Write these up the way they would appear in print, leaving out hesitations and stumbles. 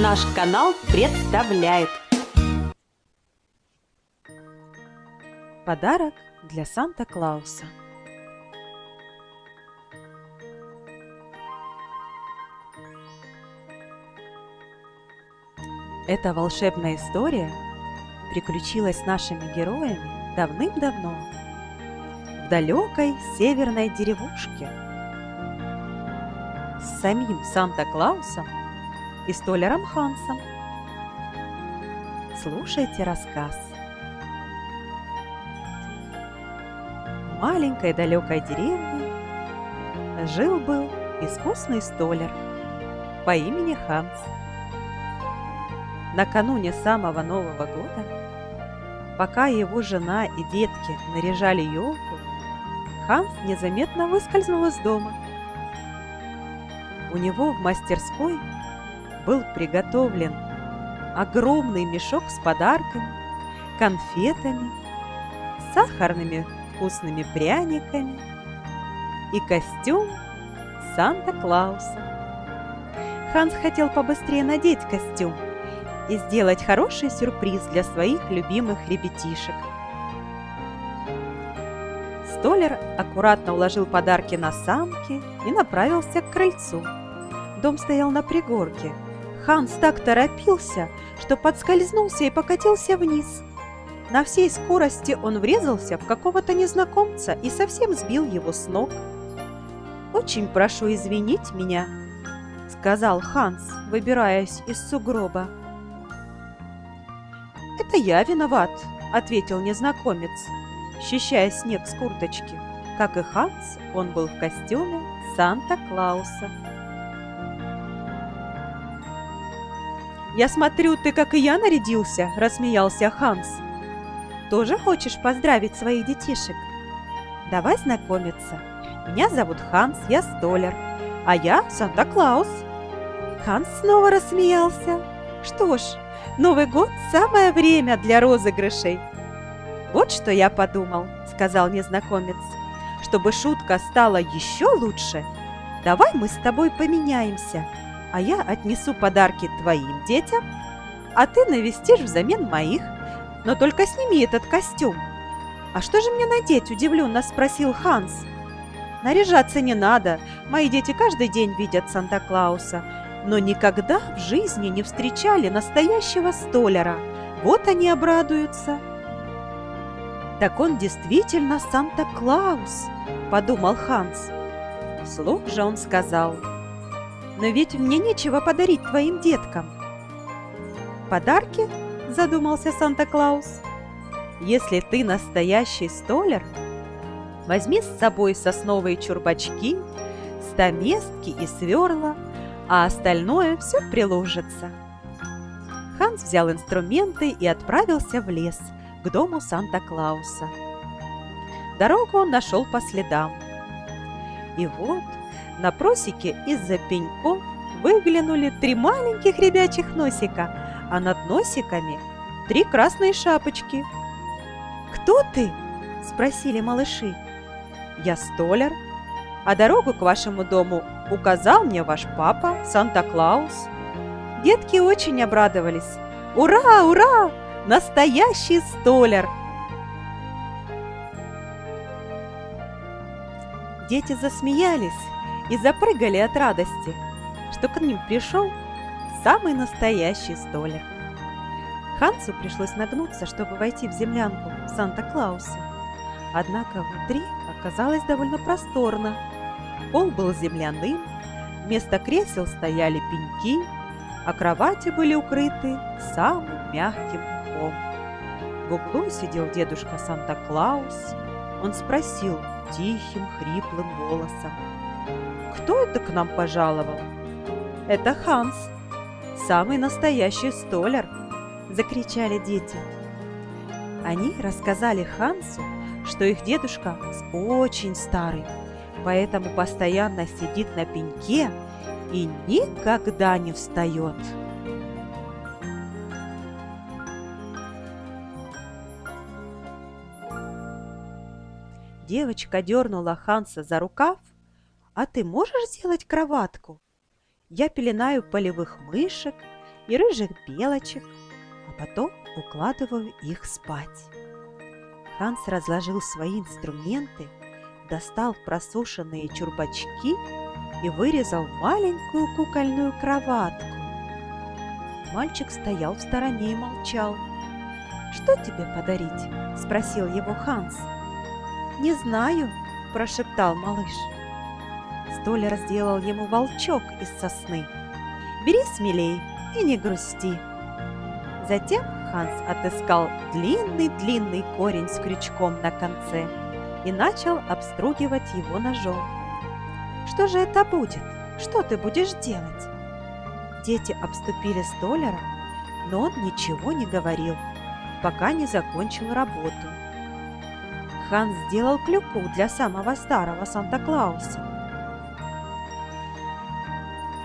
Наш канал представляет подарок для Санта-Клауса. Эта волшебная история приключилась с нашими героями давным-давно в далекой северной деревушке с самим Санта-Клаусом и столяром Хансом. Слушайте рассказ. В маленькой далекой деревне жил-был искусный столяр по имени Ханс. Накануне самого Нового года, пока его жена и детки наряжали елку, Ханс незаметно выскользнул из дома. У него в мастерской был приготовлен огромный мешок с подарками, конфетами, сахарными вкусными пряниками и костюм Санта-Клауса. Ханс хотел побыстрее надеть костюм и сделать хороший сюрприз для своих любимых ребятишек. Столяр аккуратно уложил подарки на санки и направился к крыльцу. Дом стоял на пригорке. Ханс так торопился, что подскользнулся и покатился вниз. На всей скорости он врезался в какого-то незнакомца и совсем сбил его с ног. «Очень прошу извинить меня», — сказал Ханс, выбираясь из сугроба. «Это я виноват», — ответил незнакомец, счищая снег с курточки. Как и Ханс, он был в костюме Санта-Клауса. «Я смотрю, ты, как и я, нарядился», — рассмеялся Ханс. «Тоже хочешь поздравить своих детишек? Давай знакомиться. Меня зовут Ханс, я столяр, а я Санта-Клаус». Ханс снова рассмеялся. «Что ж, Новый год – самое время для розыгрышей». «Вот что я подумал», – сказал незнакомец. «Чтобы шутка стала еще лучше, давай мы с тобой поменяемся, а я отнесу подарки твоим детям, а ты навестишь взамен моих, но только сними этот костюм». «А что же мне надеть?» – удивленно спросил Ханс. «Наряжаться не надо, мои дети каждый день видят Санта-Клауса, но никогда в жизни не встречали настоящего столяра. Вот они обрадуются». «Так он действительно Санта-Клаус», – подумал Ханс. Вслух же он сказал: «Но ведь мне нечего подарить твоим деткам». «Подарки?» – задумался Санта-Клаус. «Если ты настоящий столяр, возьми с собой сосновые чурбачки, стаместки и сверла, а остальное все приложится». Ханс взял инструменты и отправился в лес к дому Санта-Клауса. Дорогу он нашел по следам. И вот на просеке из-за пеньков выглянули 3 маленьких ребячих носика, а над носиками 3 красные шапочки. «Кто ты?» – спросили малыши. «Я столяр, а дорогу к вашему дому указал мне ваш папа Санта-Клаус». Детки очень обрадовались. «Ура, ура! Настоящий столяр!» Дети засмеялись и запрыгали от радости, что к ним пришел самый настоящий столяр. Хансу пришлось нагнуться, чтобы войти в землянку Санта-Клауса. Однако внутри оказалось довольно просторно. Пол был земляным, вместо кресел стояли пеньки, а кровати были укрыты самым мягким пухом. В углу сидел дедушка Санта-Клаус. Он спросил тихим, хриплым голосом: «Кто это к нам пожаловал?» «Это Ханс, самый настоящий столяр», – закричали дети. Они рассказали Хансу, что их дедушка очень старый, поэтому постоянно сидит на пеньке и никогда не встает. Девочка дернула Ханса за рукав. «А ты можешь сделать кроватку? Я пеленаю полевых мышек и рыжих белочек, а потом укладываю их спать. Ханс разложил свои инструменты, достал просушенные чурбачки и вырезал маленькую кукольную кроватку. Мальчик стоял в стороне и молчал. «Что тебе подарить?» – спросил его Ханс. «Не знаю», – прошептал малыш. Столяр сделал ему волчок из сосны. «Бери смелей и не грусти». Затем Ханс отыскал длинный-длинный корень с крючком на конце и начал обстругивать его ножом. «Что же это будет? Что ты будешь делать?» Дети обступили столяра, но он ничего не говорил, пока не закончил работу. Ханс сделал клюку для самого старого Санта-Клауса.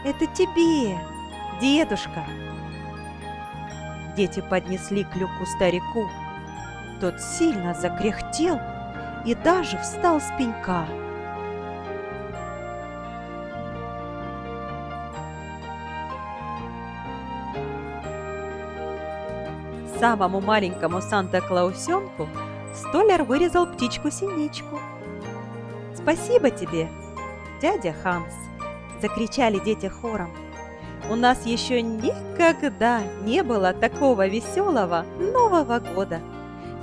«Это тебе, дедушка!» Дети поднесли клюку старику. Тот сильно закряхтел и даже встал с пенька. Самому маленькому Санта-Клаусенку столяр вырезал птичку-синичку. «Спасибо тебе, дядя Ханс!» – закричали дети хором. «У нас еще никогда не было такого веселого Нового года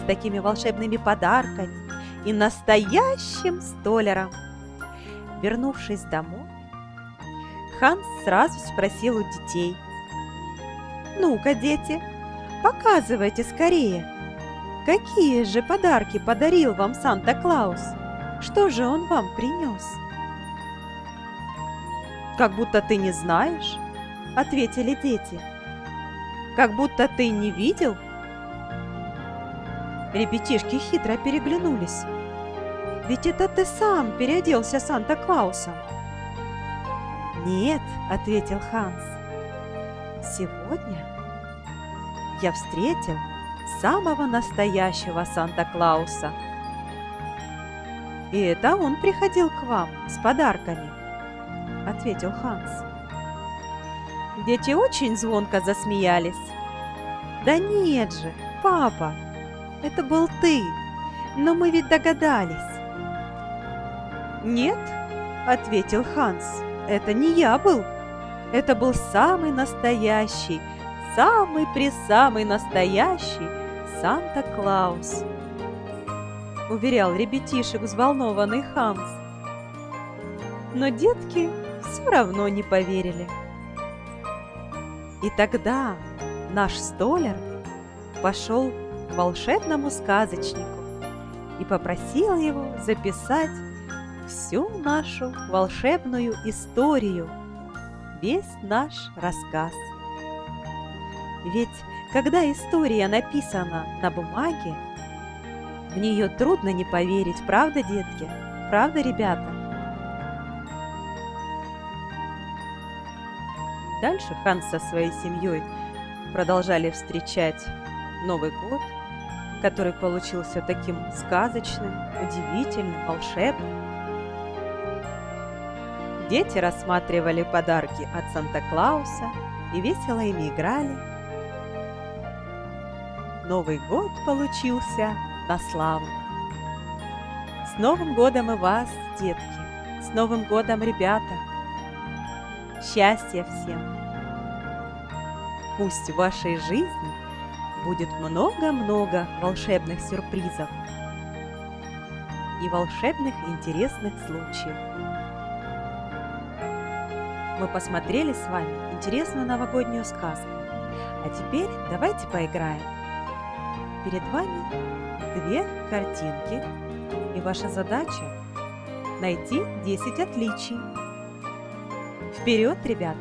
с такими волшебными подарками и настоящим столяром!» Вернувшись домой, Ханс сразу спросил у детей: «Ну-ка, дети, показывайте скорее, какие же подарки подарил вам Санта-Клаус? Что же он вам принес?» «Как будто ты не знаешь», — ответили дети. «Как будто ты не видел?» Ребятишки хитро переглянулись. «Ведь это ты сам переоделся Санта-Клаусом». «Нет», — ответил Ханс. «Сегодня я встретил самого настоящего Санта-Клауса. И это он приходил к вам с подарками», — ответил Ханс. Дети очень звонко засмеялись. «Да нет же, папа, это был ты, но мы ведь догадались». «Нет», — ответил Ханс, — «это не я был. Это был самый настоящий, самый-пресамый настоящий Санта-Клаус», — уверял ребятишек взволнованный Ханс. Но детки все равно не поверили. И тогда наш столяр пошел к волшебному сказочнику и попросил его записать всю нашу волшебную историю, весь наш рассказ. Ведь когда история написана на бумаге, в нее трудно не поверить, правда, детки? Правда, ребята? Дальше Ханс со своей семьей продолжали встречать Новый год, который получился таким сказочным, удивительным, волшебным. Дети рассматривали подарки от Санта-Клауса и весело ими играли. Новый год получился на славу. С Новым годом и вас, детки! С Новым годом, ребята! Счастья всем! Пусть в вашей жизни будет много-много волшебных сюрпризов и волшебных интересных случаев. Мы посмотрели с вами интересную новогоднюю сказку. А теперь давайте поиграем. Перед вами 2 картинки, и ваша задача – найти 10 отличий. Вперед, ребята!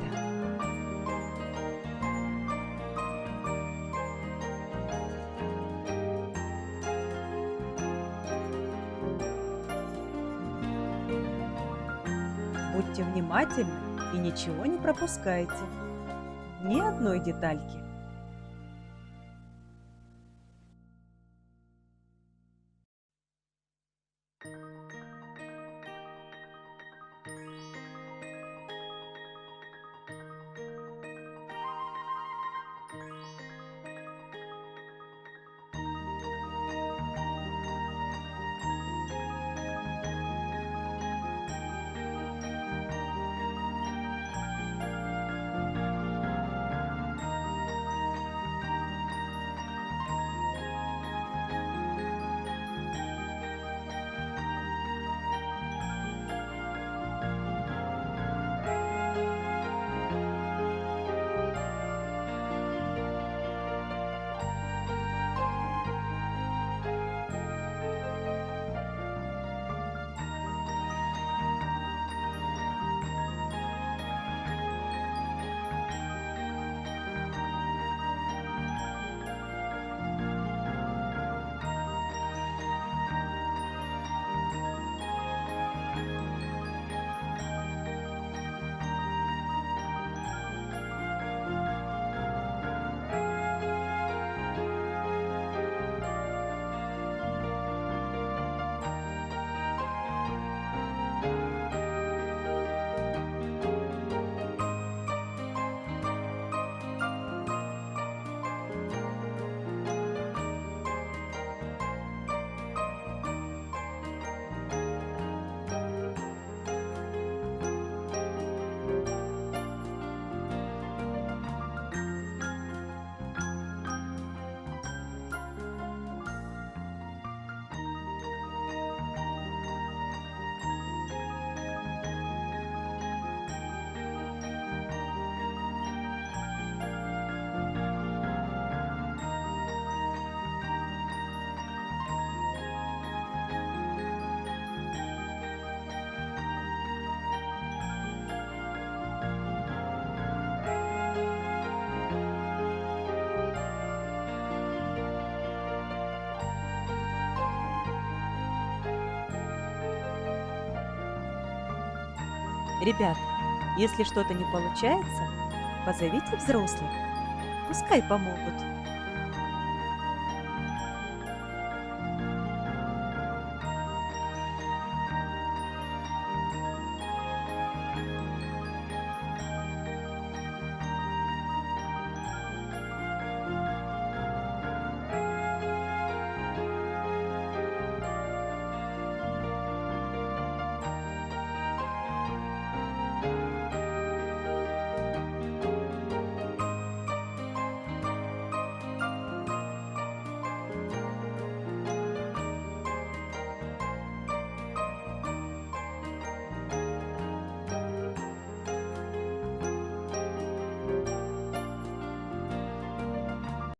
Будьте внимательны и ничего не пропускайте. Ни одной детальки. Ребят, если что-то не получается, позовите взрослых, пускай помогут.